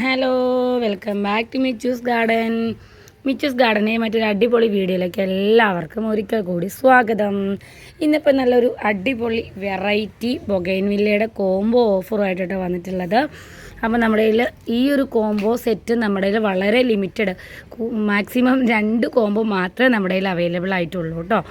Hello, welcome back to Michu's garden. Michu's ഗാർഡനെ മറ്റൊരു അടിപൊളി വീഡിയോയിലേക്ക് എല്ലാവർക്കും ഒരിക്കൽ കൂടി സ്വാഗതം. ഇന്നിപ്പോൾ നല്ലൊരു അടിപൊളി വെറൈറ്റി ബൊഗൈൻവില്ലയുടെ കോംബോ ഓഫറുമായിട്ടാണ് വന്നിട്ടുള്ളത്. അപ്പോൾ നമ്മുടെ കയ്യിൽ ഈ ഒരു കോംബോ സെറ്റ് നമ്മുടെ കയ്യിൽ വളരെ ലിമിറ്റഡ്, മാക്സിമം 2 കോംബോ മാത്രമേ നമ്മുടെ കയ്യിൽ അവൈലബിൾ ആയിട്ടുള്ളൂ കേട്ടോ.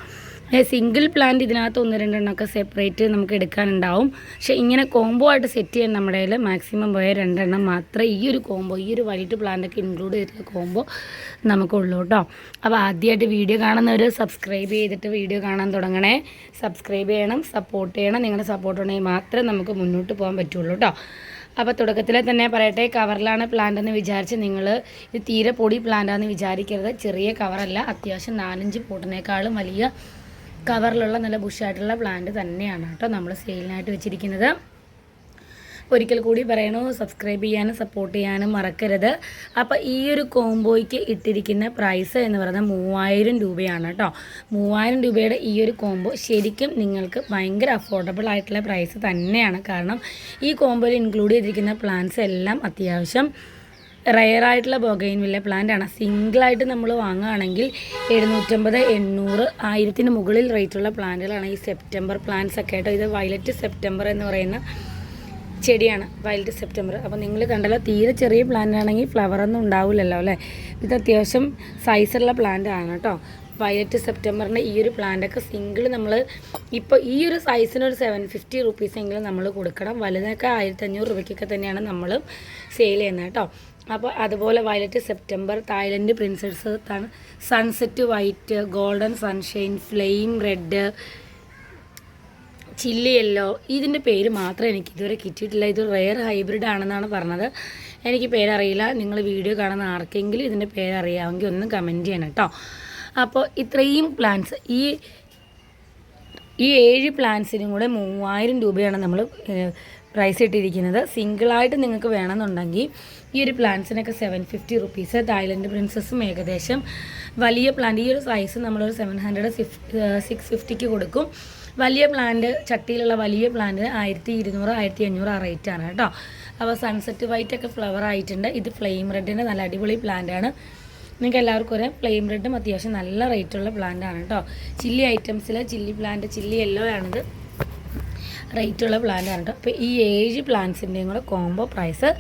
സിംഗിൾ പ്ലാന്റ് ഇതിനകത്ത് 1-2 സെപ്പറേറ്റ് നമുക്ക് എടുക്കാനുണ്ടാവും. പക്ഷേ ഇങ്ങനെ കോംബോ ആയിട്ട് സെറ്റ് ചെയ്യാൻ നമ്മുടെ കയ്യിൽ മാക്സിമം പോയ 2 മാത്രമേ ഈ ഒരു കോംബോ, ഈ ഒരു വൈറ്റ് പ്ലാന്റൊക്കെ ഇൻക്ലൂഡ് ചെയ്തിട്ടുള്ള കോംബോ നമുക്കുള്ളൂ കേട്ടോ. അപ്പോൾ ആദ്യമായിട്ട് വീഡിയോ കാണുന്നവർ സബ്സ്ക്രൈബ് ചെയ്തിട്ട് വീഡിയോ കാണാൻ തുടങ്ങണേ. സബ്സ്ക്രൈബ് ചെയ്യണം, സപ്പോർട്ട് ചെയ്യണം. നിങ്ങളുടെ സപ്പോർട്ട് ഉണ്ടെങ്കിൽ മാത്രമേ നമുക്ക് മുന്നോട്ട് പോകാൻ പറ്റുള്ളൂ കേട്ടോ. അപ്പോൾ തുടക്കത്തിൽ തന്നെ പറയട്ടെ, കവറിലാണ് പ്ലാന്റ് എന്ന് വിചാരിച്ച് നിങ്ങൾ ഇത് തീരെ പൊടി പ്ലാന്റാണെന്ന് വിചാരിക്കരുത്. ചെറിയ കവറല്ല, അത്യാവശ്യം 4-5 പോട്ടിനേക്കാളും വലിയ കവറിലുള്ള നല്ല ബുഷായിട്ടുള്ള പ്ലാന്റ് തന്നെയാണ് കേട്ടോ നമ്മൾ സെയിലിനായിട്ട് വെച്ചിരിക്കുന്നത്. ഒരിക്കൽ കൂടി പറയണു, സബ്സ്ക്രൈബ് ചെയ്യാനും സപ്പോർട്ട് ചെയ്യാനും മറക്കരുത്. അപ്പോൾ ഈ ഒരു കോംബോയ്ക്ക് ഇട്ടിരിക്കുന്ന പ്രൈസ് എന്ന് പറയുന്നത് 3000 രൂപയാണ് കേട്ടോ. 3000 രൂപയുടെ ഈ ഒരു കോംബോ ശരിക്കും നിങ്ങൾക്ക് ഭയങ്കര അഫോർഡബിൾ ആയിട്ടുള്ള പ്രൈസ് തന്നെയാണ്. കാരണം ഈ കോംബോയിൽ ഇൻക്ലൂഡ് ചെയ്തിരിക്കുന്ന പ്ലാന്റ്സ് എല്ലാം അത്യാവശ്യം റയറായിട്ടുള്ള ബൊഗൈൻവില്ല പ്ലാന്റ് ആണ്. സിംഗിളായിട്ട് നമ്മൾ വാങ്ങുകയാണെങ്കിൽ 750, 800, 1000 മുകളിൽ റേറ്റുള്ള പ്ലാന്റുകളാണ് ഈ സെപ്റ്റംബർ പ്ലാന്റ്സ് ഒക്കെ കേട്ടോ. ഇത് വയലറ്റ് സെപ്റ്റംബർ എന്ന് പറയുന്ന ചെടിയാണ്, വയലറ്റ് സെപ്റ്റംബർ. അപ്പോൾ നിങ്ങൾ കണ്ടല്ലോ, തീരെ ചെറിയ പ്ലാന്റ് ആണെങ്കിൽ ഫ്ലവറൊന്നും ഉണ്ടാവില്ലല്ലോ അല്ലേ. ഇത് അത്യാവശ്യം സൈസുള്ള പ്ലാന്റ് ആണ് കേട്ടോ. വയലറ്റ് സെപ്റ്റംബറിൻ്റെ ഈ ഒരു പ്ലാന്റൊക്കെ സിംഗിൾ നമ്മൾ ഇപ്പോൾ ഈ ഒരു സൈസിനൊരു 750 റുപ്പീസെങ്കിലും നമ്മൾ കൊടുക്കണം. വലുതൊക്കെ 1500 രൂപയ്ക്കൊക്കെ തന്നെയാണ് നമ്മൾ സെയിൽ ചെയ്യുന്നത് കേട്ടോ. അപ്പോൾ അതുപോലെ violet September, Thailand princess, sunset white, golden sunshine, flame red, chilli yellow, ഇതിൻ്റെ പേര് മാത്രമേ എനിക്ക് ഇതുവരെ കിട്ടിയിട്ടില്ല. ഇത് റെയർ ഹൈബ്രിഡ് ആണെന്നാണ് പറഞ്ഞത്. എനിക്ക് പേരറിയില്ല. നിങ്ങൾ വീഡിയോ കാണുന്ന ആർക്കെങ്കിലും ഇതിൻ്റെ പേരറിയാമെങ്കിൽ ഒന്ന് കമൻറ്റ് ചെയ്യണം കേട്ടോ. അപ്പോൾ ഇത്രയും പ്ലാന്റ്സ്, ഈ 7 പ്ലാന്റ്സിനും കൂടെ 3000 രൂപയാണ് നമ്മൾ പ്രൈസ് ഇട്ടിരിക്കുന്നത്. സിംഗിളായിട്ട് നിങ്ങൾക്ക് വേണമെന്നുണ്ടെങ്കിൽ ഈ ഒരു പ്ലാന്റ്സിനൊക്കെ 750 റുപ്പീസ്. തായ്ലൻഡ് പ്രിൻസസും ഏകദേശം വലിയ പ്ലാന്റ്, ഈ ഒരു സൈസ് നമ്മളൊരു 700, 650 കൊടുക്കും. വലിയ പ്ലാന്റ്, ചട്ടിയിലുള്ള വലിയ പ്ലാന്റിന് 1200, 1500 ആ റേറ്റാണ് കേട്ടോ. അപ്പോൾ സൺസെറ്റ് വൈറ്റ് ഒക്കെ ഫ്ലവർ ആയിട്ടുണ്ട്. ഇത് ഫ്ലെയിം റെഡിൻ്റെ നല്ല അടിപൊളി പ്ലാന്റാണ്. നിങ്ങൾക്ക് എല്ലാവർക്കും അറിയാം, ഫ്ലെയിം റെഡും അത്യാവശ്യം നല്ല റേറ്റുള്ള പ്ലാന്റാണ് കേട്ടോ. ചില്ലി ഐറ്റംസിൽ ചില്ലി പ്ലാന്റ്, ചില്ലി യെല്ലോ ആണിത്, റേറ്റുള്ള പ്ലാന്റാണ് കേട്ടോ. അപ്പോൾ ഈ 7 പ്ലാന്റ്സിൻ്റെയും കൂടെ കോംബോ പ്രൈസ്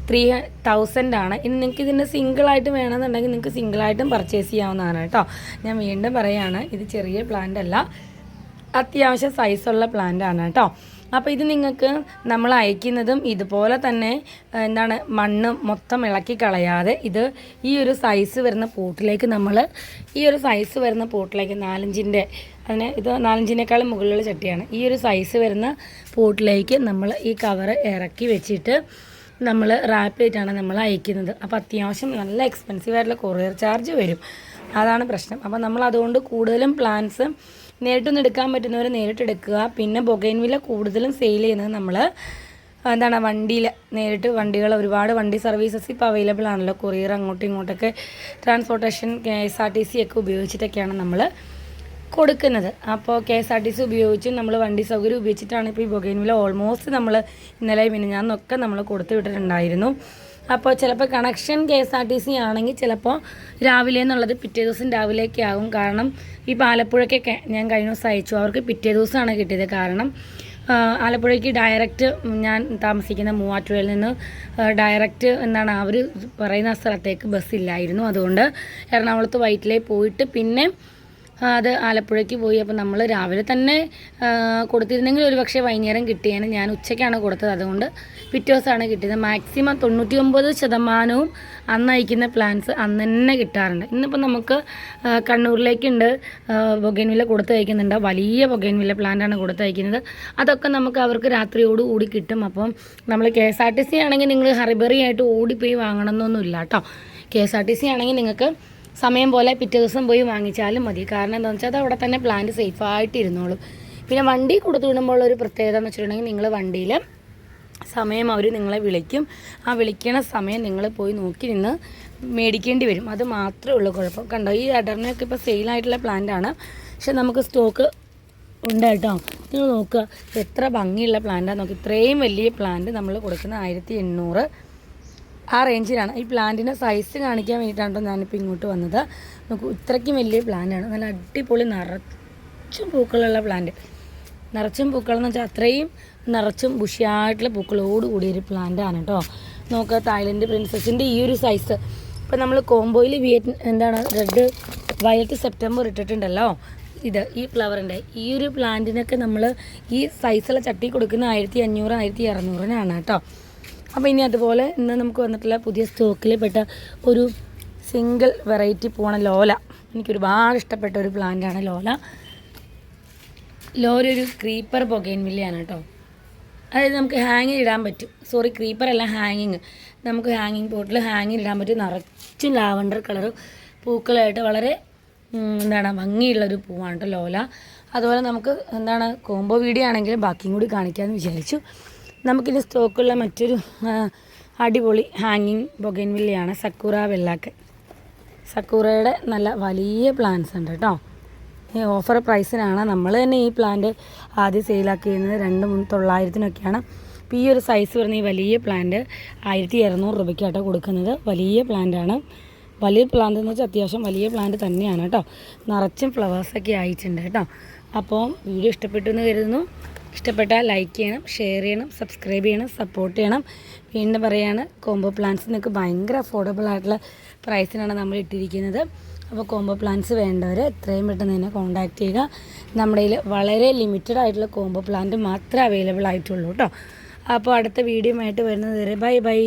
3000 ആണ്. ഇനി നിങ്ങൾക്ക് ഇതിൻ്റെ സിംഗിളായിട്ട് വേണമെന്നുണ്ടെങ്കിൽ നിങ്ങൾക്ക് സിംഗിളായിട്ടും പർച്ചേസ് ചെയ്യാവുന്നതാണ് കേട്ടോ. ഞാൻ വീണ്ടും പറയുകയാണ്, ഇത് ചെറിയ പ്ലാന്റ് അല്ല, അത്യാവശ്യം സൈസുള്ള പ്ലാന്റാണ് കേട്ടോ. അപ്പോൾ ഇത് നിങ്ങൾക്ക് നമ്മൾ അയക്കുന്നതും ഇതുപോലെ തന്നെ മണ്ണ് മൊത്തം ഇളക്കി കളയാതെ ഇത് ഈ ഒരു സൈസ് വരുന്ന പോട്ടിലേക്ക് നമ്മൾ ഈ ഒരു സൈസ് വരുന്ന പോട്ടിലേക്ക് 4-5 അതിന് ഇത് 4-5-നേക്കാളും മുകളിലുള്ള ചട്ടിയാണ്. ഈ ഒരു സൈസ് വരുന്ന പോട്ടിലേക്ക് നമ്മൾ ഈ കവർ ഇറക്കി വെച്ചിട്ട് നമ്മൾ റാപ്പ് ചെയ്തിട്ടാണ് നമ്മൾ അയക്കുന്നത്. അപ്പോൾ അത്യാവശ്യം നല്ല എക്സ്പെൻസീവ് ആയിട്ടുള്ള കൊറിയർ ചാർജ് വരും, അതാണ് പ്രശ്നം. അപ്പോൾ നമ്മൾ അതുകൊണ്ട് കൂടുതലും പ്ലാന്റ്സ് നേരിട്ടൊന്നും എടുക്കാൻ പറ്റുന്നവർ നേരിട്ട് എടുക്കുക. പിന്നെ ബൊഗൈൻവില്ല കൂടുതലും സെയിൽ ചെയ്യുന്നത് നമ്മൾ വണ്ടിയിൽ നേരിട്ട്, വണ്ടികൾ ഒരുപാട് വണ്ടി സർവീസസ് ഇപ്പോൾ അവൈലബിൾ ആണല്ലോ. കൊറിയർ അങ്ങോട്ടും ഇങ്ങോട്ടൊക്കെ ട്രാൻസ്പോർട്ടേഷൻ KSRTC ഒക്കെ ഉപയോഗിച്ചിട്ടൊക്കെയാണ് നമ്മൾ കൊടുക്കുന്നത്. അപ്പോൾ KSRTC ഉപയോഗിച്ചും നമ്മൾ വണ്ടി സൗകര്യം ഉപയോഗിച്ചിട്ടാണ് ഇപ്പോൾ ഈ ബൊഗൈൻവില്ല ഓൾമോസ്റ്റ് നമ്മൾ ഇന്നലെ മിനിഞ്ഞാന്നൊക്കെ നമ്മൾ കൊടുത്തു വിട്ടിട്ടുണ്ടായിരുന്നു. അപ്പോൾ ചിലപ്പോൾ കണക്ഷൻ KSRTC ആണെങ്കിൽ ചിലപ്പോൾ രാവിലെ എന്നുള്ളത് പിറ്റേ ദിവസം രാവിലേക്ക് ആകും. കാരണം ഈ ആലപ്പുഴയ്ക്കൊക്കെ ഞാൻ കഴിഞ്ഞ ദിവസം അയച്ചു, അവർക്ക് പിറ്റേ ദിവസമാണ് കിട്ടിയത്. കാരണം ആലപ്പുഴയ്ക്ക് ഡയറക്റ്റ്, ഞാൻ താമസിക്കുന്ന മൂവാറ്റുപുഴയിൽ നിന്ന് ഡയറക്റ്റ് അവർ പറയുന്ന സ്ഥലത്തേക്ക് ബസ്സില്ലായിരുന്നു. അതുകൊണ്ട് എറണാകുളത്ത് വൈറ്റിലേ പോയിട്ട് പിന്നെ അത് ആലപ്പുഴയ്ക്ക് പോയി. അപ്പോൾ നമ്മൾ രാവിലെ തന്നെ കൊടുത്തിരുന്നെങ്കിൽ ഒരു പക്ഷേ വൈകുന്നേരം കിട്ടിയേനെ. ഞാൻ ഉച്ചയ്ക്കാണ് കൊടുത്തത്, അതുകൊണ്ട് പിറ്റേ ദിവസമാണ് കിട്ടിയത്. മാക്സിമം 99% അന്ന് അയക്കുന്ന പ്ലാന്റ്സ് അന്ന് തന്നെ കിട്ടാറുണ്ട്. ഇന്നിപ്പോൾ നമുക്ക് കണ്ണൂരിലേക്കുണ്ട് ബൊഗൈൻവില്ല കൊടുത്ത് അയക്കുന്നുണ്ട്. വലിയ ബൊഗൈൻവില്ല പ്ലാന്റാണ് കൊടുത്ത് അയക്കുന്നത്. അതൊക്കെ നമുക്ക് അവർക്ക് രാത്രിയോടുകൂടി കിട്ടും. അപ്പം നമ്മൾ KSRTC ആണെങ്കിൽ നിങ്ങൾ ഹറിബറി ആയിട്ട് ഓടിപ്പോയി വാങ്ങണമെന്നൊന്നുമില്ല കേട്ടോ. KSRTC ആണെങ്കിൽ നിങ്ങൾക്ക് സമയം പോലെ പിറ്റേ ദിവസം പോയി വാങ്ങിച്ചാലും മതി. കാരണം എന്താണെന്ന് വെച്ചാൽ അത് അവിടെ തന്നെ പ്ലാന്റ് സേഫായിട്ട് ഇരുന്നോളും. പിന്നെ വണ്ടി കൊടുത്തു വിടുമ്പോൾ ഒരു പ്രത്യേകത എന്ന് വെച്ചിട്ടുണ്ടെങ്കിൽ നിങ്ങൾ വണ്ടിയിൽ സമയം അവർ നിങ്ങളെ വിളിക്കും. ആ വിളിക്കണ സമയം നിങ്ങൾ പോയി നോക്കി നിന്ന് മേടിക്കേണ്ടി വരും. അത് മാത്രമേ ഉള്ളൂ കുഴപ്പം. കണ്ടോ, ഈ അഡർനൊക്കെ ഇപ്പോൾ സെയിലായിട്ടുള്ള പ്ലാന്റാണ്, പക്ഷെ നമുക്ക് സ്റ്റോക്ക് ഉണ്ട് കേട്ടോ. നിങ്ങൾ നോക്കുക എത്ര ഭംഗിയുള്ള പ്ലാന്റാണ് നോക്കി. ഇത്രയും വലിയ പ്ലാന്റ് നമ്മൾ കൊടുക്കുന്ന 1800 ആ റേഞ്ചിലാണ്. ഈ പ്ലാന്റിൻ്റെ സൈസ് കാണിക്കാൻ വേണ്ടിയിട്ടാണ് ഞാനിപ്പോൾ ഇങ്ങോട്ട് വന്നത്. നമുക്ക് ഇത്രയ്ക്കും വലിയ പ്ലാന്റാണ്, നല്ല അടിപൊളി നിറച്ചും പൂക്കളുള്ള പ്ലാന്റ്. നിറച്ചും പൂക്കളെന്ന് വെച്ചാൽ അത്രയും നിറച്ചും ബുഷിയായിട്ടുള്ള പൂക്കളോട് കൂടിയൊരു പ്ലാന്റാണ് കേട്ടോ. നോക്കുക, തായ്ലൻഡ് പ്രിൻസസിൻ്റെ ഈ ഒരു സൈസ് ഇപ്പോൾ നമ്മൾ കോംബോയിൽ റെഡ് വയലറ്റ് സെപ്റ്റംബർ ഇട്ടിട്ടുണ്ടല്ലോ. ഈ ഫ്ലവറിൻ്റെ ഈ ഒരു പ്ലാന്റിനൊക്കെ നമ്മൾ ഈ സൈസുള്ള ചട്ടി കൊടുക്കുന്ന 1500 1600 കേട്ടോ. അപ്പോൾ ഇനി അതുപോലെ ഇന്ന് നമുക്ക് വന്നിട്ടുള്ള പുതിയ സ്റ്റോക്കിൽ പെട്ട ഒരു സിംഗിൾ വെറൈറ്റി പോണ ലോല. എനിക്കൊരുപാട് ഇഷ്ടപ്പെട്ട ഒരു പ്ലാന്റാണ് ലോല. ലോല ഒരു ക്രീപ്പർ ബൊഗെയിൻവില്ലയാണ് കേട്ടോ. അതായത് നമുക്ക് ഹാങ്ങിൽ ഇടാൻ പറ്റും. ക്രീപ്പർ അല്ല, ഹാങ്ങിങ്. നമുക്ക് ഹാങ്ങിങ് പോട്ടിൽ ഹാങ്ങിൽ ഇടാൻ പറ്റും. നിറച്ചും ലാവണ്ടർ കളർ പൂക്കളായിട്ട് വളരെ ഭംഗിയുള്ളൊരു പൂവാണ് കേട്ടോ ലോല. അതുപോലെ നമുക്ക് കോംബോ വീഡിയോ ആണെങ്കിലും ബാക്കിയും കൂടി കാണിക്കാമെന്ന് വിചാരിച്ചു. നമുക്കിത് സ്റ്റോക്കുള്ള മറ്റൊരു അടിപൊളി ഹാങ്ങിങ് ബൊഗെയിൻവില്ലയാണ് സക്കൂറ വെള്ളാക്ക്. സക്കൂറയുടെ നല്ല വലിയ പ്ലാന്റ്സ് ഉണ്ട് കേട്ടോ. ഈ ഓഫർ പ്രൈസിനാണ് നമ്മൾ തന്നെ ഈ പ്ലാന്റ് ആദ്യം സെയിലാക്കിയിരുന്നത് 2900-നൊക്കെയാണ്. അപ്പോൾ ഈ ഒരു സൈസ് വരുന്ന ഈ വലിയ പ്ലാന്റ് 1200 രൂപയ്ക്കാട്ടോ കൊടുക്കുന്നത്. വലിയ പ്ലാന്റാണ്. വലിയ പ്ലാന്റ് എന്ന് വെച്ചാൽ അത്യാവശ്യം വലിയ പ്ലാന്റ് തന്നെയാണ് കേട്ടോ. നിറച്ചും ഫ്ലവേഴ്സൊക്കെ ആയിട്ടുണ്ട് കേട്ടോ. അപ്പോൾ വീഡിയോ ഇഷ്ടപ്പെട്ടു എന്ന് കരുതുന്നു. ഇഷ്ടപ്പെട്ടാൽ ലൈക്ക് ചെയ്യണം, ഷെയർ ചെയ്യണം, സബ്സ്ക്രൈബ് ചെയ്യണം, സപ്പോർട്ട് ചെയ്യണം. വീണ്ടും പറയുകയാണ്, കോംബോ പ്ലാന്റ്സ് നിങ്ങൾക്ക് ഭയങ്കര അഫോർഡബിൾ ആയിട്ടുള്ള പ്രൈസിനാണ് നമ്മൾ ഇട്ടിരിക്കുന്നത്. അപ്പോൾ കോംബോ പ്ലാന്റ്സ് വേണ്ടവർ എത്രയും പെട്ടെന്ന് തന്നെ കോൺടാക്റ്റ് ചെയ്യുക. നമ്മുടെ കയ്യിൽ വളരെ ലിമിറ്റഡ് ആയിട്ടുള്ള കോംബോ പ്ലാന്റ് മാത്രമേ അവൈലബിൾ ആയിട്ടുള്ളൂ കേട്ടോ. അപ്പോൾ അടുത്ത വീഡിയോ ആയിട്ട് വരുന്നത് വരെ ബൈ ബൈ.